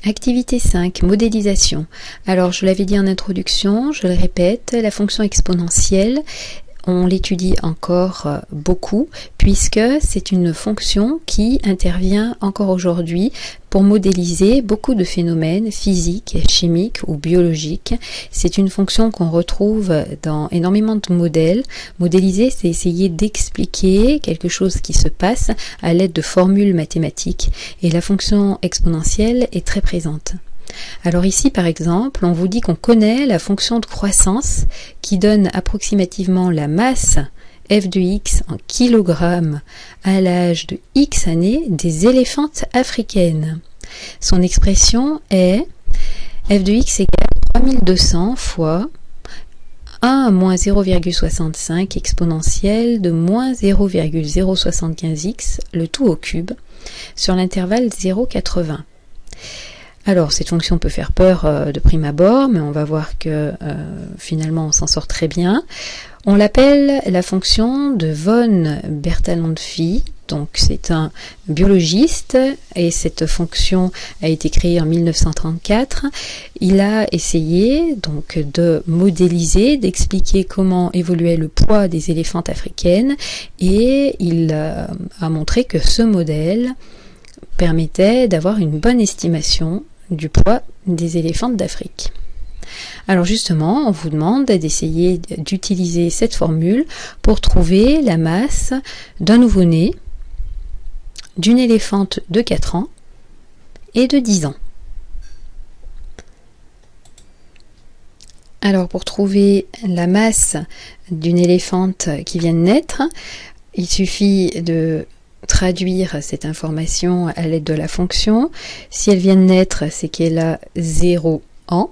Activité 5, modélisation. Alors, je l'avais dit en introduction, je le répète, la fonction exponentielle, on l'étudie encore beaucoup, puisque c'est une fonction qui intervient encore aujourd'hui pour modéliser beaucoup de phénomènes physiques, chimiques ou biologiques. C'est une fonction qu'on retrouve dans énormément de modèles. Modéliser, c'est essayer d'expliquer quelque chose qui se passe à l'aide de formules mathématiques. Et la fonction exponentielle est très présente. Alors ici, par exemple, on vous dit qu'on connaît la fonction de croissance qui donne approximativement la masse f de x en kilogrammes à l'âge de x années des éléphantes africaines. Son expression est f de x égale 3200 fois 1 à moins 0,65 exponentielle de moins 0,075x, le tout au cube, sur l'intervalle 0,80. Alors, cette fonction peut faire peur de prime abord, mais on va voir que finalement on s'en sort très bien. On l'appelle la fonction de von Bertalanffy. Donc c'est un biologiste et cette fonction a été créée en 1934. Il a essayé donc de modéliser, d'expliquer comment évoluait le poids des éléphantes africaines et il a montré que ce modèle permettait d'avoir une bonne estimation du poids des éléphantes d'Afrique. Alors justement, on vous demande d'essayer d'utiliser cette formule pour trouver la masse d'un nouveau-né, d'une éléphante de 4 ans et de 10 ans. Alors pour trouver la masse d'une éléphante qui vient de naître, il suffit de traduire cette information à l'aide de la fonction. Si elle vient de naître, c'est qu'elle a 0 ans.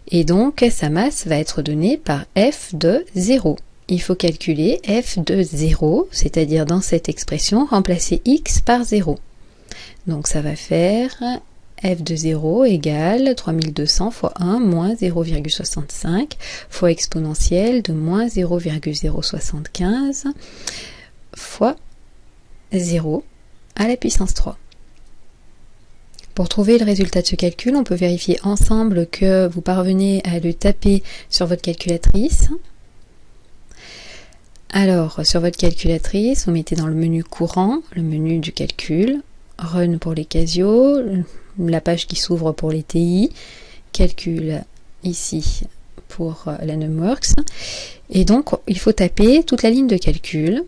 Et donc, sa masse va être donnée par f de 0. Il faut calculer f de 0, c'est-à-dire dans cette expression, remplacer x par 0. Donc, ça va faire f de 0 égale 3200 fois 1 moins 0,65 fois exponentielle de moins 0,075 fois 0 à la puissance 3. Pour trouver le résultat de ce calcul, on peut vérifier ensemble que vous parvenez à le taper sur votre calculatrice. Alors, sur votre calculatrice, vous mettez dans le menu courant, le menu du calcul, Run pour les Casio, la page qui s'ouvre pour les TI, Calcul ici pour la Numworks. Et donc, il faut taper toute la ligne de calcul.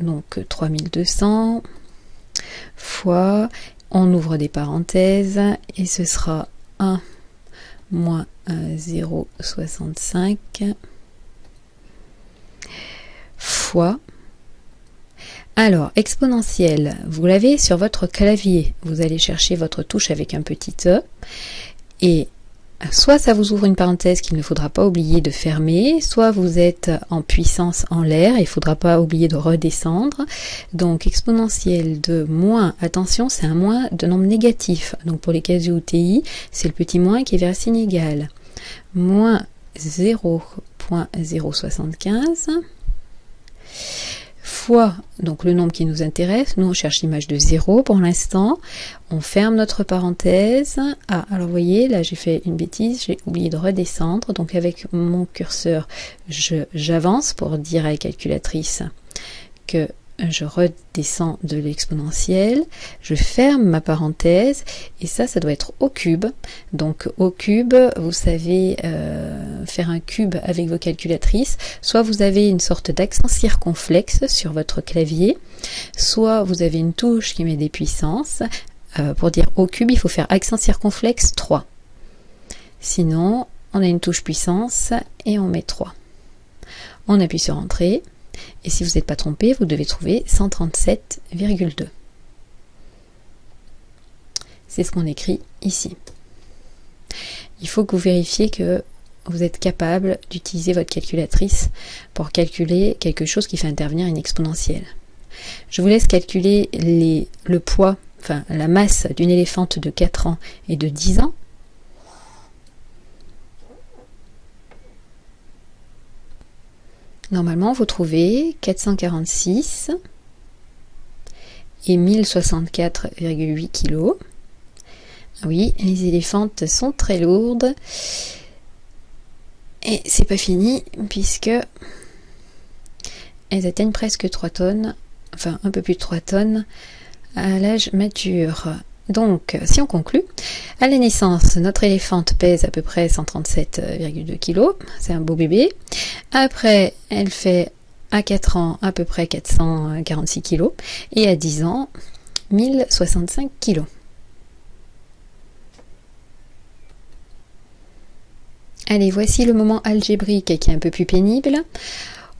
Donc 3200 fois, on ouvre des parenthèses et ce sera 1 moins 0,65 fois. Alors, exponentielle, vous l'avez sur votre clavier. Vous allez chercher votre touche avec un petit e et soit ça vous ouvre une parenthèse qu'il ne faudra pas oublier de fermer, soit vous êtes en puissance en l'air, il ne faudra pas oublier de redescendre. Donc exponentielle de moins, attention c'est un moins de nombre négatif, donc pour les Casio ou TI, c'est le petit moins qui est vers signe égal. Moins 0,075 fois donc le nombre qui nous intéresse, nous on cherche l'image de 0 pour l'instant, on ferme notre parenthèse. Ah, alors vous voyez, là j'ai fait une bêtise, j'ai oublié de redescendre, donc avec mon curseur j'avance pour dire à la calculatrice que je redescends de l'exponentielle, je ferme ma parenthèse et ça doit être au cube. Donc au cube, vous savez faire un cube avec vos calculatrices, soit vous avez une sorte d'accent circonflexe sur votre clavier, soit vous avez une touche qui met des puissances. Pour dire au cube, il faut faire accent circonflexe 3. Sinon, on a une touche puissance et on met 3. On appuie sur Entrée. Et si vous n'êtes pas trompé, vous devez trouver 137,2. C'est ce qu'on écrit ici. Il faut que vous vérifiez que vous êtes capable d'utiliser votre calculatrice pour calculer quelque chose qui fait intervenir une exponentielle. Je vous laisse calculer le poids, enfin la masse d'une éléphante de 4 ans et de 10 ans. Normalement, vous trouvez 446 et 1064,8 kg, Oui, les éléphantes sont très lourdes. Et c'est pas fini, puisque elles atteignent presque 3 tonnes, enfin un peu plus de 3 tonnes, à l'âge mature. Donc, si on conclut, à la naissance, notre éléphante pèse à peu près 137,2 kg, c'est un beau bébé. Après, elle fait à 4 ans à peu près 446 kg, et à 10 ans, 1065 kg. Allez, voici le moment algébrique qui est un peu plus pénible.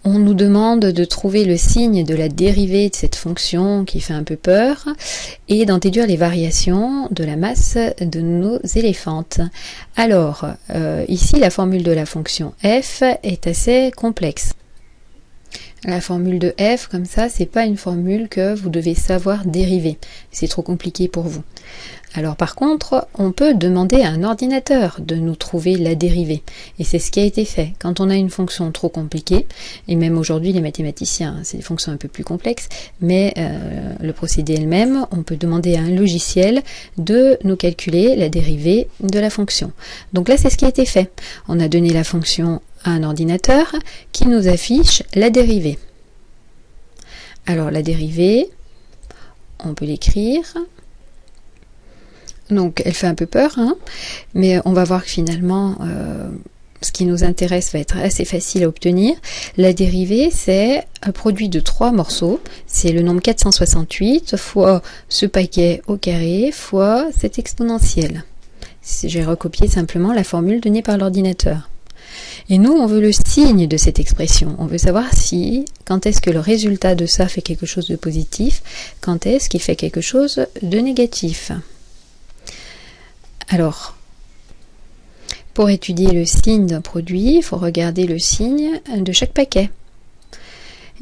On nous demande de trouver le signe de la dérivée de cette fonction qui fait un peu peur et d'en déduire les variations de la masse de nos éléphantes. Alors, ici, la formule de la fonction f est assez complexe. La formule de f, comme ça, c'est pas une formule que vous devez savoir dériver. C'est trop compliqué pour vous. Alors par contre, on peut demander à un ordinateur de nous trouver la dérivée. Et c'est ce qui a été fait. Quand on a une fonction trop compliquée, et même aujourd'hui les mathématiciens, c'est des fonctions un peu plus complexes, mais le procédé est le même, on peut demander à un logiciel de nous calculer la dérivée de la fonction. Donc là, c'est ce qui a été fait. On a donné la fonction à un ordinateur qui nous affiche la dérivée. Alors la dérivée, on peut l'écrire. Donc elle fait un peu peur, hein, mais on va voir que finalement ce qui nous intéresse va être assez facile à obtenir. La dérivée, c'est un produit de 3 morceaux, c'est le nombre 468 fois ce paquet au carré fois cette exponentielle. J'ai recopié simplement la formule donnée par l'ordinateur. Et nous, on veut le signe de cette expression. On veut savoir quand est-ce que le résultat de ça fait quelque chose de positif, quand est-ce qu'il fait quelque chose de négatif. Alors, pour étudier le signe d'un produit, il faut regarder le signe de chaque paquet.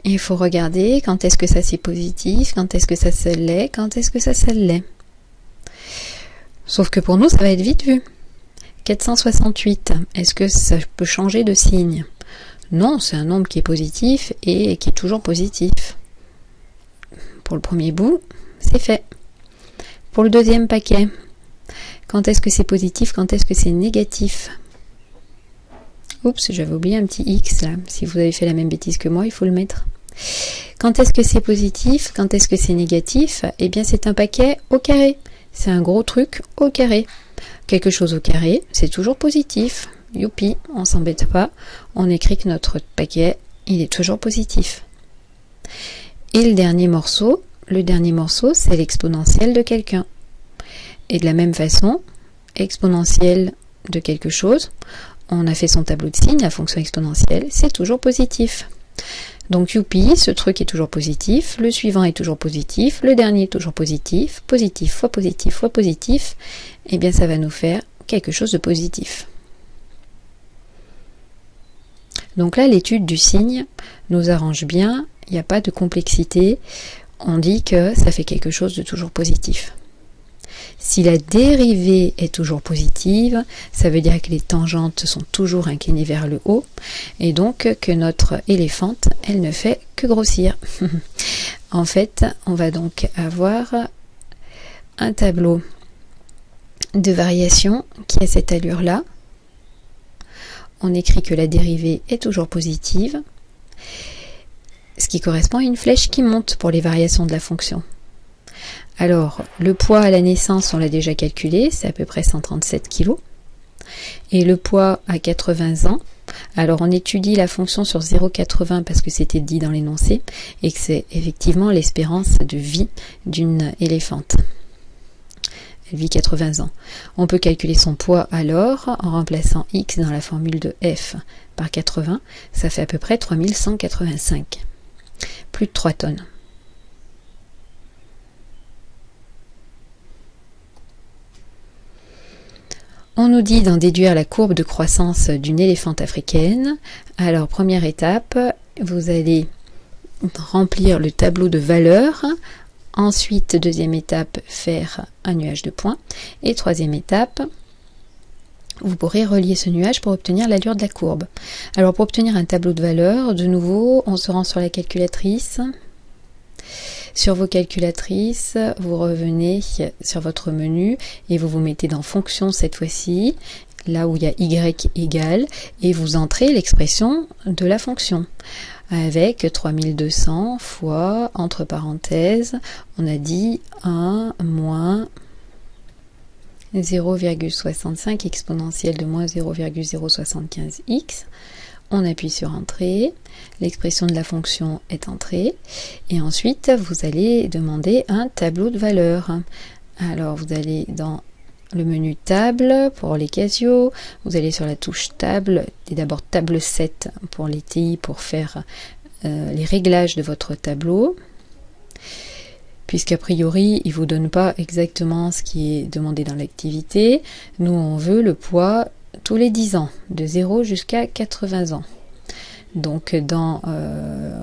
Et il faut regarder quand est-ce que ça c'est positif, quand est-ce que ça l'est, quand est-ce que ça l'est. Sauf que pour nous, ça va être vite vu. 468, est-ce que ça peut changer de signe? Non, c'est un nombre qui est positif et qui est toujours positif. Pour le premier bout, c'est fait. Pour le deuxième paquet, quand est-ce que c'est positif, quand est-ce que c'est négatif? Oups, j'avais oublié un petit X là. Si vous avez fait la même bêtise que moi, il faut le mettre. Quand est-ce que c'est positif, quand est-ce que c'est négatif? Eh bien, c'est un paquet au carré. C'est un gros truc au carré. Quelque chose au carré, c'est toujours positif. Youpi, on s'embête pas. On écrit que notre paquet, il est toujours positif. Et le dernier morceau, c'est l'exponentielle de quelqu'un. Et de la même façon, exponentielle de quelque chose, on a fait son tableau de signes, la fonction exponentielle, c'est toujours positif. Donc youpi, ce truc est toujours positif, le suivant est toujours positif, le dernier est toujours positif, positif fois positif fois positif, et bien ça va nous faire quelque chose de positif. Donc là, l'étude du signe nous arrange bien, il n'y a pas de complexité, on dit que ça fait quelque chose de toujours positif. Si la dérivée est toujours positive, ça veut dire que les tangentes sont toujours inclinées vers le haut et donc que notre éléphante, elle ne fait que grossir. En fait, on va donc avoir un tableau de variation qui a cette allure-là. On écrit que la dérivée est toujours positive, ce qui correspond à une flèche qui monte pour les variations de la fonction. Alors, le poids à la naissance, on l'a déjà calculé, c'est à peu près 137 kg. Et le poids à 80 ans, alors on étudie la fonction sur 0,80 parce que c'était dit dans l'énoncé, et que c'est effectivement l'espérance de vie d'une éléphante. Elle vit 80 ans. On peut calculer son poids alors en remplaçant x dans la formule de f par 80, ça fait à peu près 3185. Plus de 3 tonnes. On nous dit d'en déduire la courbe de croissance d'une éléphante africaine. Alors, première étape, vous allez remplir le tableau de valeurs. Ensuite, deuxième étape, faire un nuage de points. Et troisième étape, vous pourrez relier ce nuage pour obtenir l'allure de la courbe. Alors, pour obtenir un tableau de valeurs, de nouveau, on se rend sur la calculatrice. Sur vos calculatrices, vous revenez sur votre menu et vous vous mettez dans fonction cette fois-ci, là où il y a y égale, et vous entrez l'expression de la fonction. Avec 3200 fois, entre parenthèses, on a dit 1 moins 0,65 exponentielle de moins 0,075x. On appuie sur Entrée, l'expression de la fonction est entrée, et ensuite vous allez demander un tableau de valeurs. Alors vous allez dans le menu Table pour les Casio, vous allez sur la touche Table, et d'abord Table 7 pour les TI pour faire les réglages de votre tableau, puisqu'a priori il ne vous donne pas exactement ce qui est demandé dans l'activité. Nous on veut le poids tous les 10 ans, de 0 jusqu'à 80 ans. Donc dans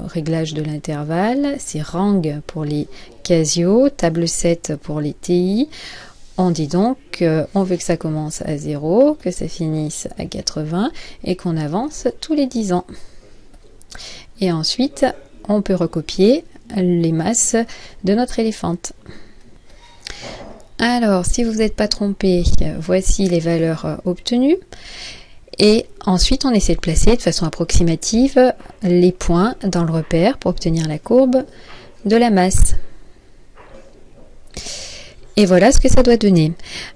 réglage de l'intervalle, c'est Rang pour les Casio, table 7 pour les TI. On dit donc qu'on veut que ça commence à 0, que ça finisse à 80 et qu'on avance tous les 10 ans. Et ensuite, on peut recopier les masses de notre éléphante. Alors, si vous n'êtes pas trompé, voici les valeurs obtenues. Et ensuite, on essaie de placer de façon approximative les points dans le repère pour obtenir la courbe de la masse. Et voilà ce que ça doit donner.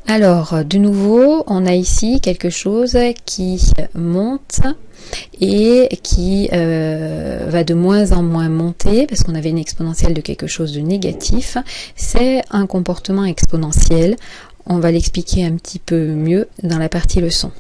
Alors, de nouveau, on a ici quelque chose qui monte et qui va de moins en moins monter, parce qu'on avait une exponentielle de quelque chose de négatif. C'est un comportement exponentiel. On va l'expliquer un petit peu mieux dans la partie leçon.